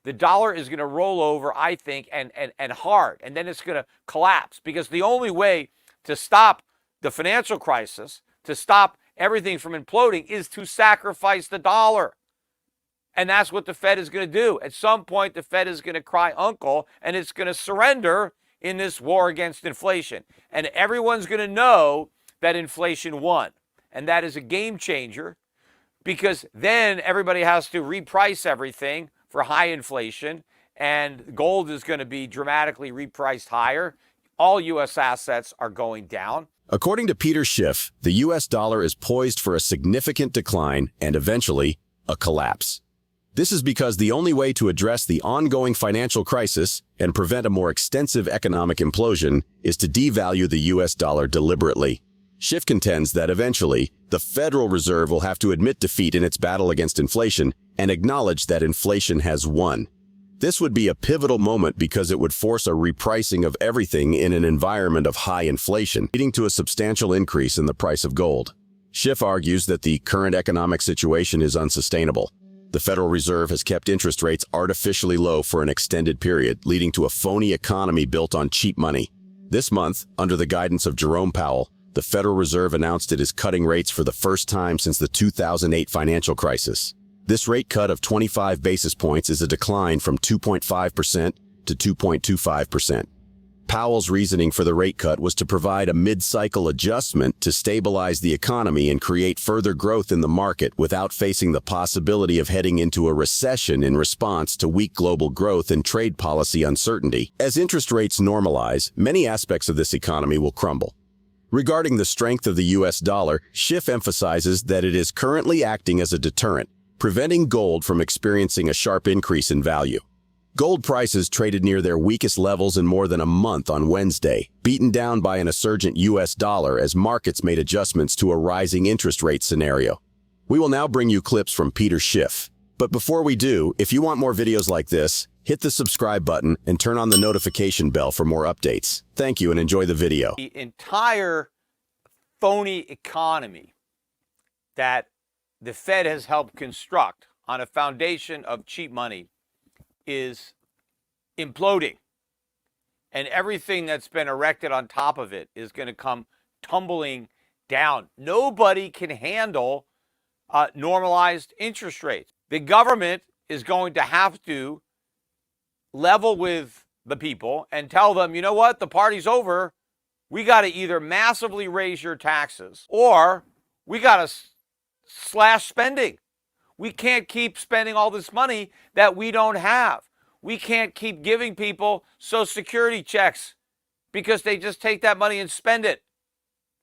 the dollar is going to roll over, I think, and hard, and then it's going to collapse, because the only way to stop the financial crisis, to stop everything from imploding, is to sacrifice the dollar. And that's what the Fed is going to do. At some point, the Fed is going to cry uncle, and it's going to surrender in this war against inflation. And everyone's going to know that inflation won. And that is a game changer, because then everybody has to reprice everything for high inflation, and gold is going to be dramatically repriced higher. All U.S. assets are going down. According to Peter Schiff, the U.S. dollar is poised for a significant decline and eventually a collapse. This is because the only way to address the ongoing financial crisis and prevent a more extensive economic implosion is to devalue the U.S. dollar deliberately. Schiff contends that eventually, the Federal Reserve will have to admit defeat in its battle against inflation and acknowledge that inflation has won. This would be a pivotal moment because it would force a repricing of everything in an environment of high inflation, leading to a substantial increase in the price of gold. Schiff argues that the current economic situation is unsustainable. The Federal Reserve has kept interest rates artificially low for an extended period, leading to a phony economy built on cheap money. This month, under the guidance of Jerome Powell, the Federal Reserve announced it is cutting rates for the first time since the 2008 financial crisis. This rate cut of 25 basis points is a decline from 2.5% to 2.25%. Powell's reasoning for the rate cut was to provide a mid-cycle adjustment to stabilize the economy and create further growth in the market without facing the possibility of heading into a recession in response to weak global growth and trade policy uncertainty. As interest rates normalize, many aspects of this economy will crumble. Regarding the strength of the U.S. dollar, Schiff emphasizes that it is currently acting as a deterrent, preventing gold from experiencing a sharp increase in value. Gold prices traded near their weakest levels in more than a month on Wednesday, beaten down by an insurgent U.S. dollar as markets made adjustments to a rising interest rate scenario. We will now bring you clips from Peter Schiff. But before we do, if you want more videos like this, hit the subscribe button and turn on the notification bell for more updates. Thank you and enjoy the video. The entire phony economy that the Fed has helped construct on a foundation of cheap money is imploding, and everything that's been erected on top of it is going to come tumbling down. Nobody can handle normalized interest rates. The government is going to have to level with the people and tell them, you know what, the party's over. We got to either massively raise your taxes, or we got to slash spending. We can't keep spending all this money that we don't have. We can't keep giving people Social Security checks because they just take that money and spend it.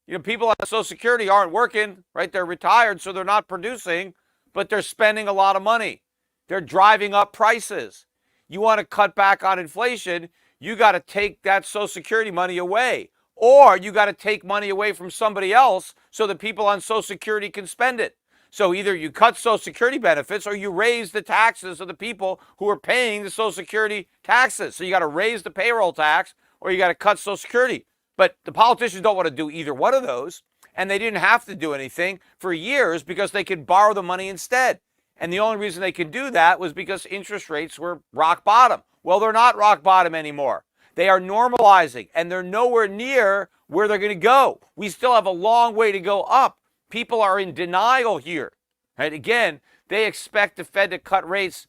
You know, people on Social Security aren't working, right? They're retired, so they're not producing, but they're spending a lot of money. They're driving up prices. You want to cut back on inflation, you got to take that Social Security money away. Or you got to take money away from somebody else so that people on Social Security can spend it. So either you cut Social Security benefits or you raise the taxes of the people who are paying the Social Security taxes. So you got to raise the payroll tax or you got to cut Social Security. But the politicians don't want to do either one of those. And they didn't have to do anything for years because they could borrow the money instead. And the only reason they could do that was because interest rates were rock bottom. Well, they're not rock bottom anymore. They are normalizing, and they're nowhere near where they're going to go. We still have a long way to go up. People are in denial here. Right? Again, they expect the Fed to cut rates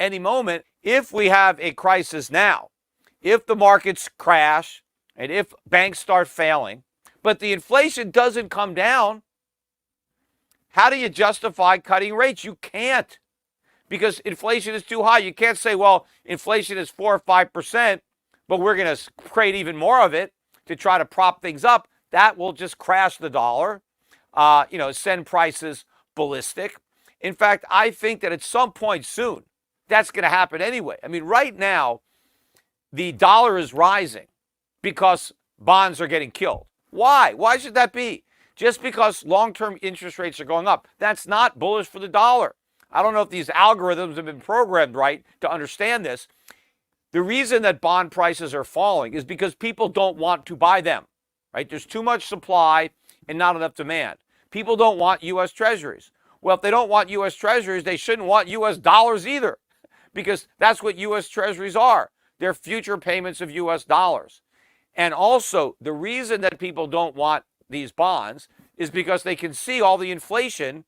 any moment. If we have a crisis now, if the markets crash, and if banks start failing, but the inflation doesn't come down, how do you justify cutting rates? You can't, because inflation is too high. You can't say, well, inflation is 4 or 5%, but we're going to create even more of it to try to prop things up. That will just crash the dollar, send prices ballistic. In fact, I think that at some point soon, that's going to happen anyway. I mean, right now, the dollar is rising because bonds are getting killed. Why? Why should that be? Just because long-term interest rates are going up. That's not bullish for the dollar. I don't know if these algorithms have been programmed right to understand this. The reason that bond prices are falling is because people don't want to buy them, right? There's too much supply and not enough demand. People don't want U.S. Treasuries. Well, if they don't want U.S. Treasuries, they shouldn't want U.S. dollars either, because that's what U.S. Treasuries are. They're future payments of U.S. dollars. And also, the reason that people don't want these bonds is because they can see all the inflation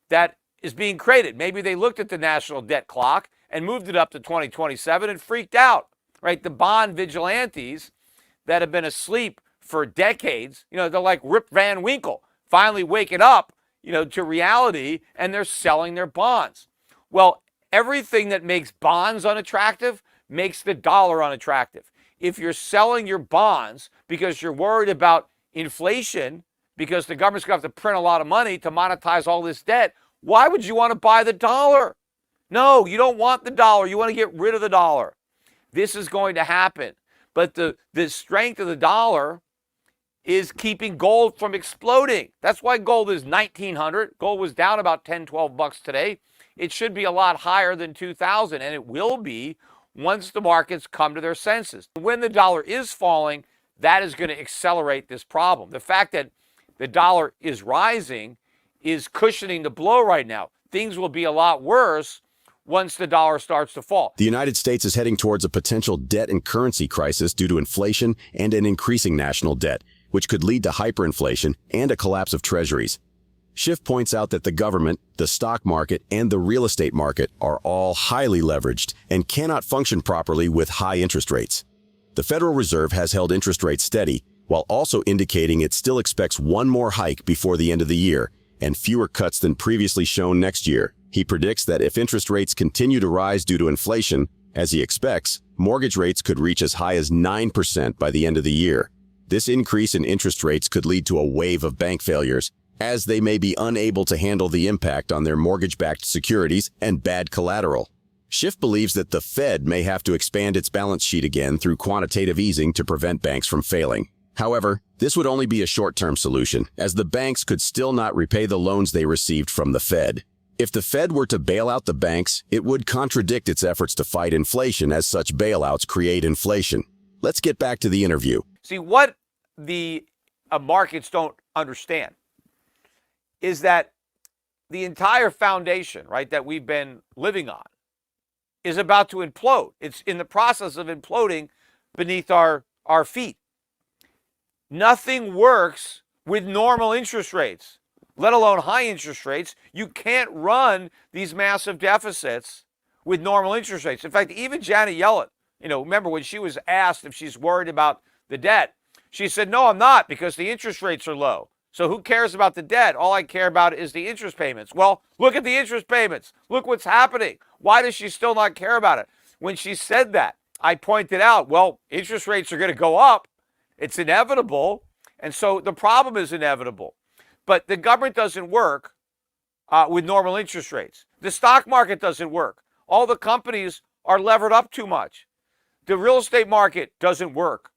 that is being created. Maybe they looked at the national debt clock and moved it up to 2027 and freaked out, right? The bond vigilantes that have been asleep for decades, they're like Rip Van Winkle, finally waking up, to reality, and they're selling their bonds. Well, everything that makes bonds unattractive makes the dollar unattractive. If you're selling your bonds because you're worried about inflation, because the government's going to have to print a lot of money to monetize all this debt, why would you want to buy the dollar? No, you don't want the dollar. You want to get rid of the dollar. This is going to happen. But the strength of the dollar is keeping gold from exploding. That's why gold is 1900. Gold was down about 10, 12 bucks today. It should be a lot higher than 2000, and it will be once the markets come to their senses. When the dollar is falling, that is going to accelerate this problem. The fact that the dollar is rising is cushioning the blow right now. Things will be a lot worse once the dollar starts to fall. The United States is heading towards a potential debt and currency crisis due to inflation and an increasing national debt, which could lead to hyperinflation and a collapse of treasuries. Schiff points out that the government, the stock market, and the real estate market are all highly leveraged and cannot function properly with high interest rates. The Federal Reserve has held interest rates steady, while also indicating it still expects one more hike before the end of the year and fewer cuts than previously shown next year. He predicts that if interest rates continue to rise due to inflation, as he expects, mortgage rates could reach as high as 9% by the end of the year. This increase in interest rates could lead to a wave of bank failures, as they may be unable to handle the impact on their mortgage-backed securities and bad collateral. Schiff believes that the Fed may have to expand its balance sheet again through quantitative easing to prevent banks from failing. However, this would only be a short-term solution, as the banks could still not repay the loans they received from the Fed. If the Fed were to bail out the banks, it would contradict its efforts to fight inflation, as such bailouts create inflation. Let's get back to the interview. See, what the markets don't understand is that the entire foundation, right, that we've been living on is about to implode. It's in the process of imploding beneath our feet. Nothing works with normal interest rates, let alone high interest rates. You can't run these massive deficits with normal interest rates. In fact, even Janet Yellen, remember when she was asked if she's worried about the debt, she said, no, I'm not, because the interest rates are low. So who cares about the debt? All I care about is the interest payments. Well, look at the interest payments. Look what's happening. Why does she still not care about it? When she said that, I pointed out, well, interest rates are going to go up. It's inevitable. And so the problem is inevitable. But the government doesn't work with normal interest rates. The stock market doesn't work. All the companies are levered up too much. The real estate market doesn't work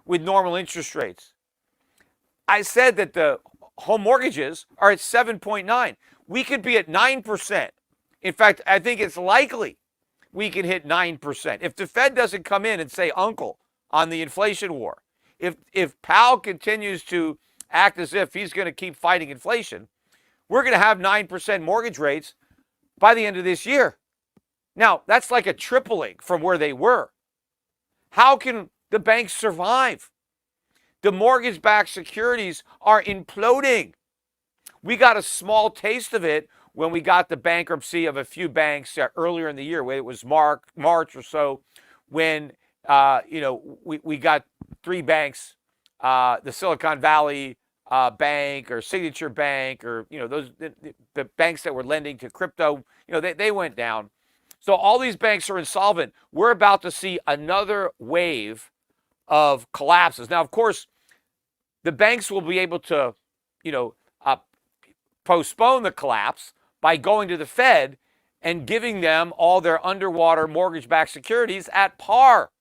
with normal interest rates. I said that the home mortgages are at 7.9. We could be at 9%. In fact, I think it's likely we can hit 9%. If the Fed doesn't come in and say uncle on the inflation war, if Powell continues to act as if he's going to keep fighting inflation, we're going to have 9% mortgage rates by the end of this year. Now, that's like a tripling from where they were. How can the banks survive? The mortgage-backed securities are imploding. We got a small taste of it when we got the bankruptcy of a few banks earlier in the year. It was March or so, when we got three banks, the Silicon Valley Bank or Signature Bank, or those the banks that were lending to crypto. They went down. So all these banks are insolvent. We're about to see another wave of collapses. Now, of course, the banks will be able to, postpone the collapse by going to the Fed and giving them all their underwater mortgage-backed securities at par,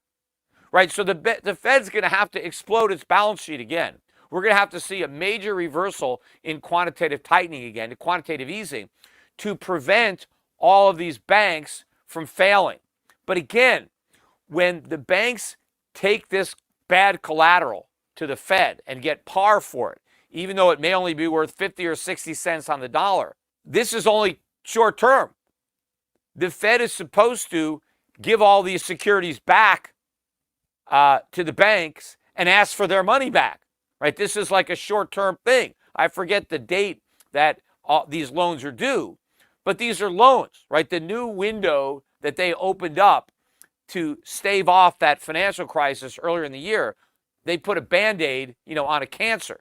right? So the Fed's going to have to explode its balance sheet again. We're going to have to see a major reversal in quantitative tightening again, in quantitative easing, to prevent all of these banks from failing. But again, when the banks take this bad collateral to the Fed and get par for it, even though it may only be worth 50 or 60 cents on the dollar, this is only short term. The Fed is supposed to give all these securities back to the banks and ask for their money back, right? This is like a short-term thing. I forget the date that these loans are due, but these are loans, right? The new window that they opened up to stave off that financial crisis earlier in the year, they put a Band-Aid, on a cancer.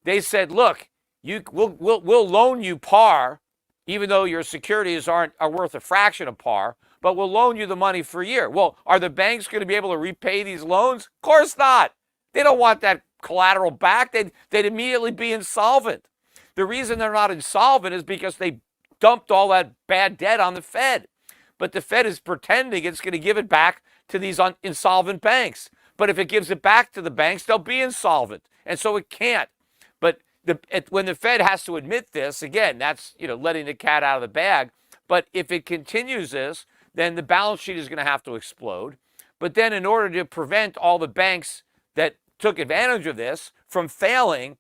They said, look, we'll loan you par, even though your securities are worth a fraction of par, but we'll loan you the money for a year. Well, are the banks going to be able to repay these loans? Of course not. They don't want that collateral back. They'd immediately be insolvent. The reason they're not insolvent is because they dumped all that bad debt on the Fed. But the Fed is pretending it's going to give it back to these insolvent banks. But if it gives it back to the banks, they'll be insolvent. And so it can't. But when the Fed has to admit this, again, that's letting the cat out of the bag. But if it continues this, then the balance sheet is going to have to explode. But then in order to prevent all the banks that took advantage of this from failing,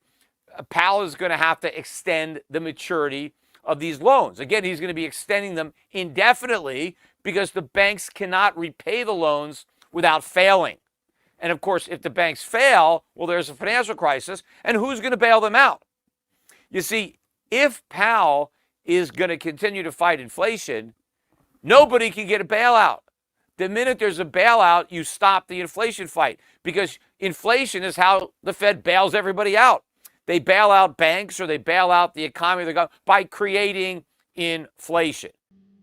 Powell is going to have to extend the maturity of these loans. Again, he's going to be extending them indefinitely because the banks cannot repay the loans without failing. And of course, if the banks fail, well, there's a financial crisis, and who's going to bail them out? You see, if Powell is going to continue to fight inflation, nobody can get a bailout. The minute there's a bailout, you stop the inflation fight, because inflation is how the Fed bails everybody out. They bail out banks or they bail out the economy by creating inflation.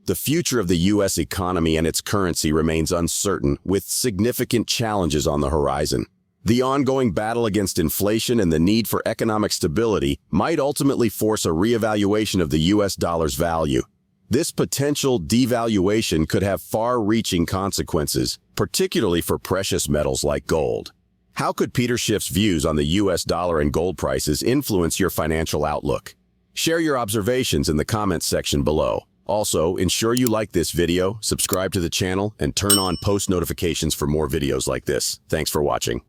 The future of the U.S. economy and its currency remains uncertain, with significant challenges on the horizon. The ongoing battle against inflation and the need for economic stability might ultimately force a reevaluation of the U.S. dollar's value. This potential devaluation could have far-reaching consequences, particularly for precious metals like gold. How could Peter Schiff's views on the U.S. dollar and gold prices influence your financial outlook? Share your observations in the comments section below. Also, ensure you like this video, subscribe to the channel, and turn on post notifications for more videos like this. Thanks for watching.